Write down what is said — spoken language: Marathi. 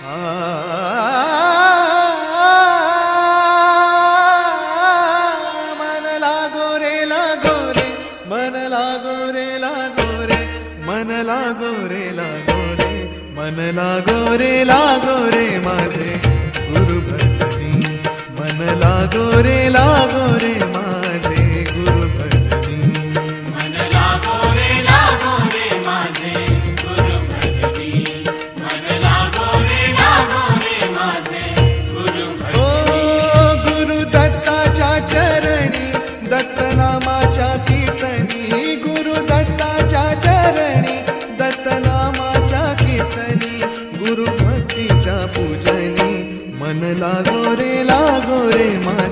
आ मन लागो रे लागो रे, मन लागो रे लागो रे, मन लागो रे लागो रे, मन लागो रे लागो रे माझे गुरु भजनी, मन लागो रे लागो रे माझे गुरु भजनी, मन लागो रे माझे गुरु भजनी, मन लागो रे माझे गुरु ओ भजनी. गुरु दत्ताच्या चरणी, दत्त नामाच्या कीर्तनी, गुरु दत्ताच्या चरणी, दत्त नामाच्या कीर्तनी, गुरु भक्तीच्या पूजनी, मन लागो रे माझे